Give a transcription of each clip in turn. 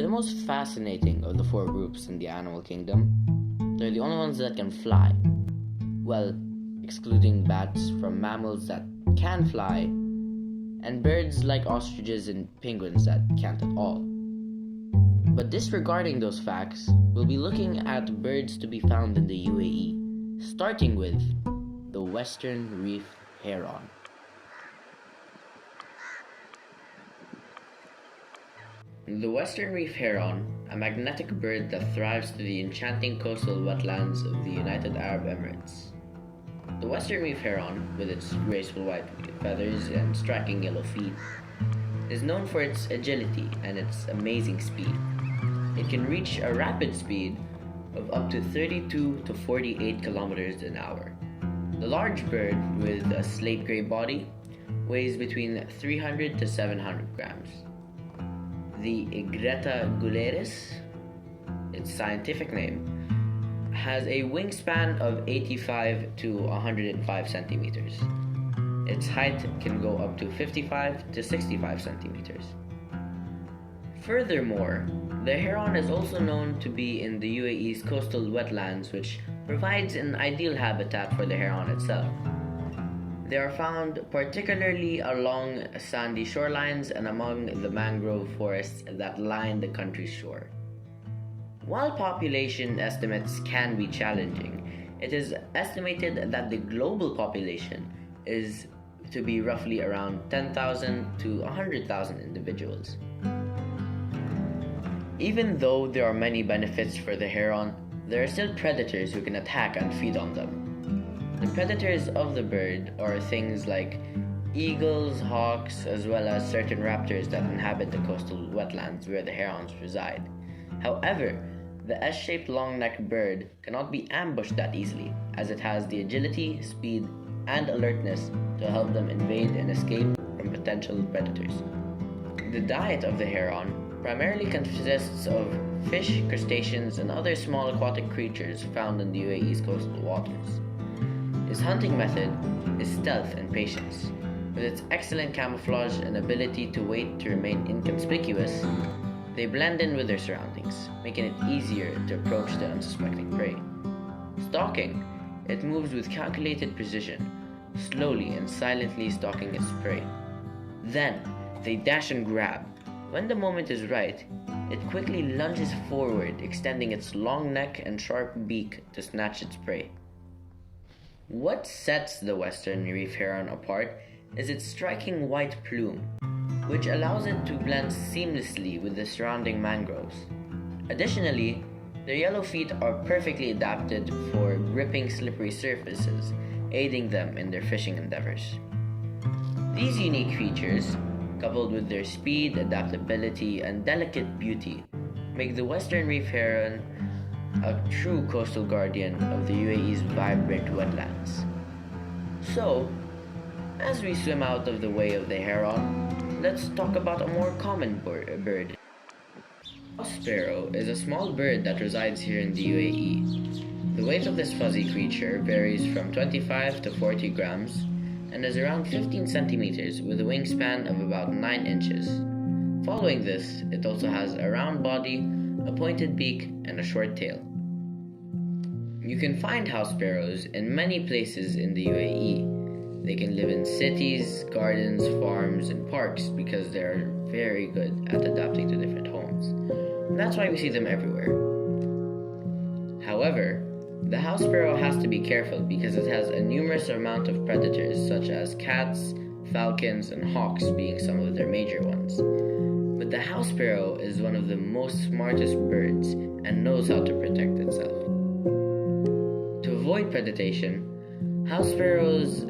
the most fascinating of the four groups in the animal kingdom. They're the only ones that can fly. Well, excluding bats from mammals that can fly, and birds like ostriches and penguins that can't at all. But disregarding those facts, we'll be looking at birds to be found in the UAE, starting with the Western Reef Heron. The Western Reef Heron, a magnetic bird that thrives to the enchanting coastal wetlands of the United Arab Emirates. The Western Reef Heron, with its graceful white feathers and striking yellow feet, is known for its agility and its amazing speed. It can reach a rapid speed of up to 32 to 48 kilometers an hour. The large bird, with a slate gray body, weighs between 300 to 700 grams. The Egretta gularis, its scientific name, has a wingspan of 85 to 105 centimeters. Its height can go up to 55 to 65 centimeters. Furthermore, the heron is also known to be in the UAE's coastal wetlands, which provides an ideal habitat for the heron itself. They are found particularly along sandy shorelines and among the mangrove forests that line the country's shore. While population estimates can be challenging, it is estimated that the global population is to be roughly around 10,000 to 100,000 individuals. Even though there are many benefits for the heron, there are still predators who can attack and feed on them. The predators of the bird are things like eagles, hawks, as well as certain raptors that inhabit the coastal wetlands where the herons reside. However, the S-shaped long-necked bird cannot be ambushed that easily, as it has the agility, speed, and alertness to help them invade and escape from potential predators. The diet of the heron primarily consists of fish, crustaceans, and other small aquatic creatures found in the UAE's coastal waters. His hunting method is stealth and patience. With its excellent camouflage and ability to wait to remain inconspicuous, they blend in with their surroundings, making it easier to approach the unsuspecting prey. Stalking, it moves with calculated precision, slowly and silently stalking its prey. Then, they dash and grab. When the moment is right, it quickly lunges forward, extending its long neck and sharp beak to snatch its prey. What sets the Western Reef Heron apart is its striking white plume, which allows it to blend seamlessly with the surrounding mangroves. Additionally, their yellow feet are perfectly adapted for gripping slippery surfaces, aiding them in their fishing endeavors. These unique features, coupled with their speed, adaptability, and delicate beauty, make the Western Reef Heron a true coastal guardian of the UAE's vibrant wetlands. So, as we swim out of the way of the heron, let's talk about a more common bird. House sparrow is a small bird that resides here in the UAE. The weight of this fuzzy creature varies from 25 to 40 grams and is around 15 centimeters with a wingspan of about 9 inches. Following this, it also has a round body, a pointed beak, and a short tail. You can find house sparrows in many places in the UAE. They can live in cities, gardens, farms, and parks because they are very good at adapting to different homes. And that's why we see them everywhere. However, the house sparrow has to be careful because it has a numerous amount of predators such as cats, falcons, and hawks being some of their major ones. But the house sparrow is one of the most smartest birds and knows how to protect itself. To avoid predation, house sparrows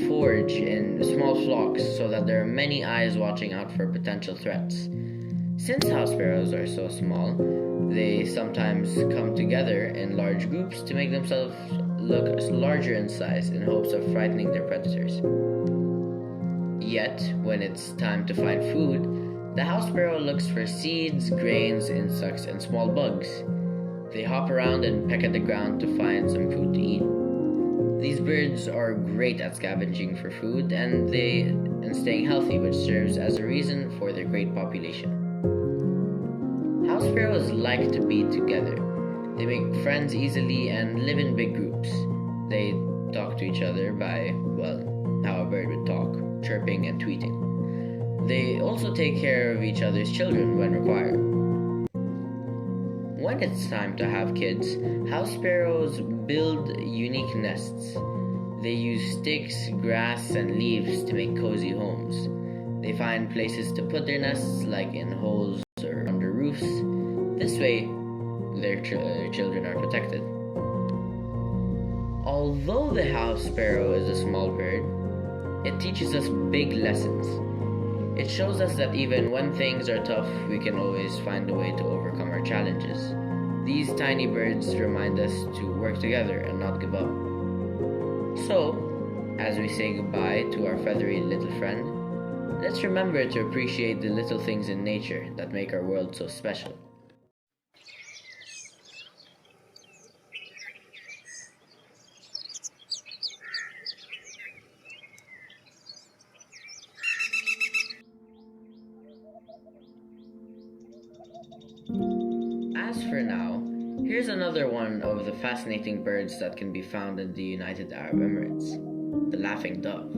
forage in small flocks so that there are many eyes watching out for potential threats. Since house sparrows are so small, they sometimes come together in large groups to make themselves look larger in size in hopes of frightening their predators. Yet, when it's time to find food, the house sparrow looks for seeds, grains, insects, and small bugs. They hop around and peck at the ground to find some food to eat. These birds are great at scavenging for food and staying healthy, which serves as a reason for their great population. House House sparrows like to be together. They make friends easily and live in big groups. They talk to each other by, well, how a bird would talk, chirping and tweeting. They also take care of each other's children when required. When it's time to have kids, house sparrows build unique nests. They use sticks, grass, and leaves to make cozy homes. They find places to put their nests, like in holes or under roofs. This way, their children are protected. Although the house sparrow is a small bird, it teaches us big lessons. It shows us that even when things are tough, we can always find a way to overcome our challenges. These tiny birds remind us to work together and not give up. So, as we say goodbye to our feathery little friend, let's remember to appreciate the little things in nature that make our world so special. As for now, here's another one of the fascinating birds that can be found in the United Arab Emirates, the laughing dove.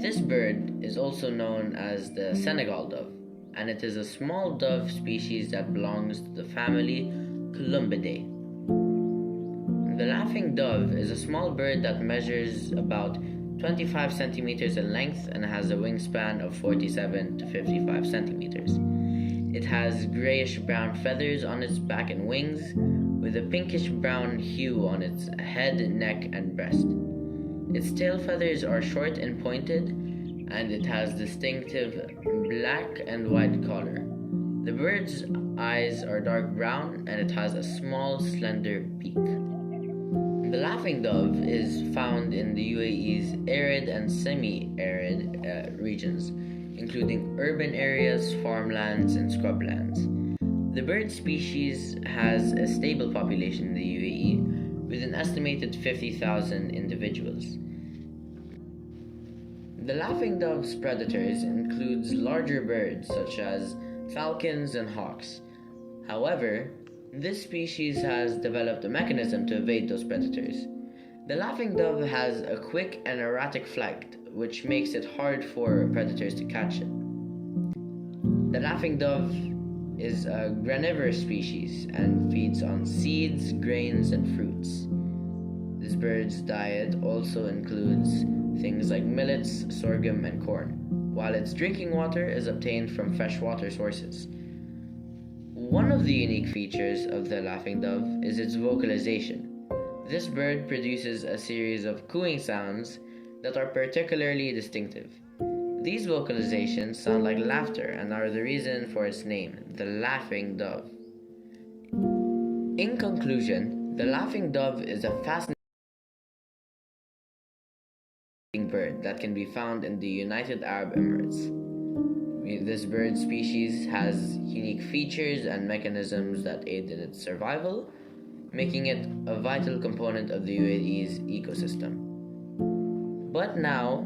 This bird is also known as the Senegal dove, and it is a small dove species that belongs to the family Columbidae. The laughing dove is a small bird that measures about 25 centimeters in length and has a wingspan of 47 to 55 centimeters. It has grayish-brown feathers on its back and wings, with a pinkish-brown hue on its head, neck, and breast. Its tail feathers are short and pointed, and it has distinctive black and white color. The bird's eyes are dark brown, and it has a small, slender beak. The laughing dove is found in the UAE's arid and semi-arid regions, including urban areas, farmlands, and scrublands. The bird species has a stable population in the UAE, with an estimated 50,000 individuals. The laughing dove's predators includes larger birds such as falcons and hawks. However, this species has developed a mechanism to evade those predators. The laughing dove has a quick and erratic flight, which makes it hard for predators to catch it. The laughing dove is a granivorous species and feeds on seeds, grains, and fruits. This bird's diet also includes things like millets, sorghum, and corn, while its drinking water is obtained from freshwater sources. One of the unique features of the laughing dove is its vocalization. This bird produces a series of cooing sounds that are particularly distinctive. These vocalizations sound like laughter and are the reason for its name, the laughing dove. In conclusion, the laughing dove is a fascinating bird that can be found in the United Arab Emirates. This bird species has unique features and mechanisms that aid in its survival, making it a vital component of the UAE's ecosystem. But now,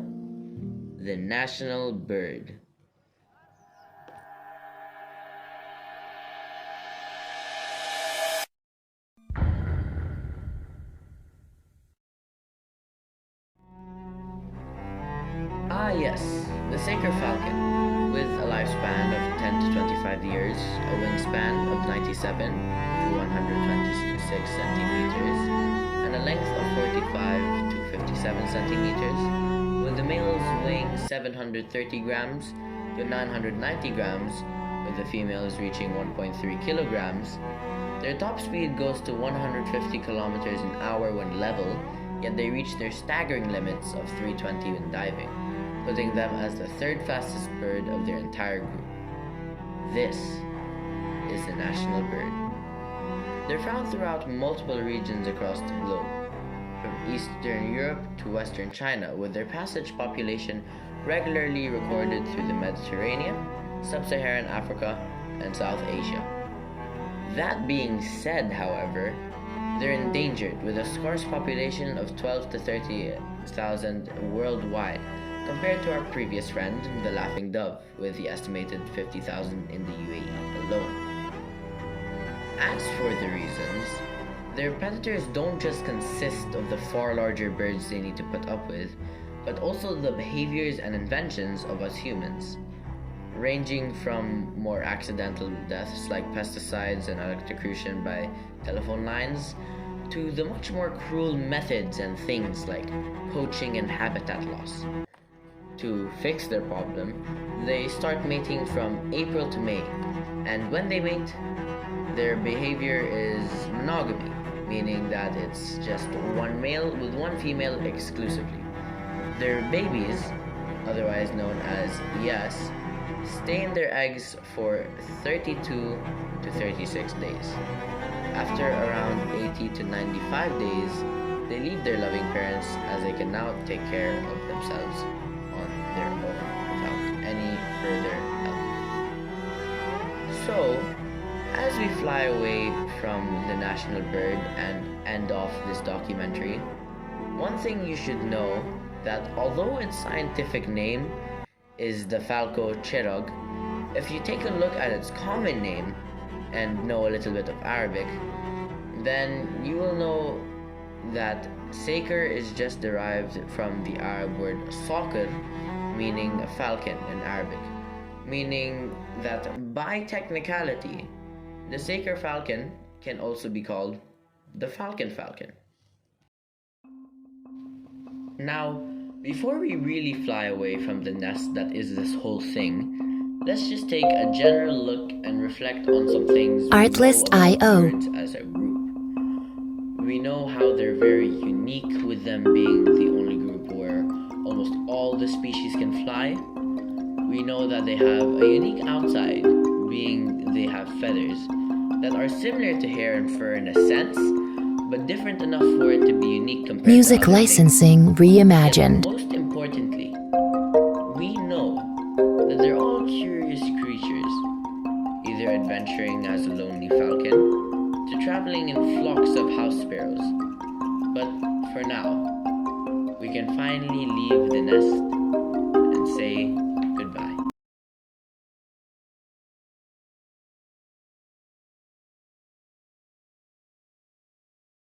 the national bird. Ah yes, the Saker falcon, with a lifespan of 10 to 25 years, a wingspan of 97 to 126 centimeters, and a length of 45 to 57 centimeters, with the males weighing 730 grams to 990 grams, with the females reaching 1.3 kilograms. Their top speed goes to 150 kilometers an hour when level, yet they reach their staggering limits of 320 when diving, putting them as the third fastest bird of their entire group. This is the national bird. They're found throughout multiple regions across the globe, from Eastern Europe to Western China, with their passage population regularly recorded through the Mediterranean, Sub-Saharan Africa, and South Asia. That being said, however, they're endangered, with a scarce population of 12 to 30,000 worldwide, compared to our previous friend, the laughing dove, with the estimated 50,000 in the UAE alone. As for the reasons, their predators don't just consist of the far larger birds they need to put up with, but also the behaviors and inventions of us humans, ranging from more accidental deaths like pesticides and electrocution by telephone lines, to the much more cruel methods and things like poaching and habitat loss. To fix their problem, they start mating from April to May, and when they mate, their behavior is monogamy, meaning that it's just one male with one female exclusively. Their babies, otherwise known as yes, stay in their eggs for 32 to 36 days. After around 80 to 95 days, they leave their loving parents as they can now take care of themselves on their own without any further help. So, as we fly away from the national bird and end off this documentary, one thing you should know that although its scientific name is the falco chirag, if you take a look at its common name and know a little bit of Arabic, then you will know that saker is just derived from the Arab word saqr, meaning a falcon in Arabic, meaning that by technicality, the saker falcon can also be called the falcon falcon. Now, before we really fly away from the nest that is this whole thing, let's just take a general look and reflect on some things we know about birds as a group. We know how they're very unique, with them being the only group where almost all the species can fly. We know that they have a unique outside, being they have feathers that are similar to hair and fur in a sense, but different enough for it to be unique compared Music to other licensing things. reimagined. Yet most importantly, we know that they're all curious creatures, either adventuring as a lonely falcon to traveling in flocks of house sparrows. But for now, we can finally leave the nest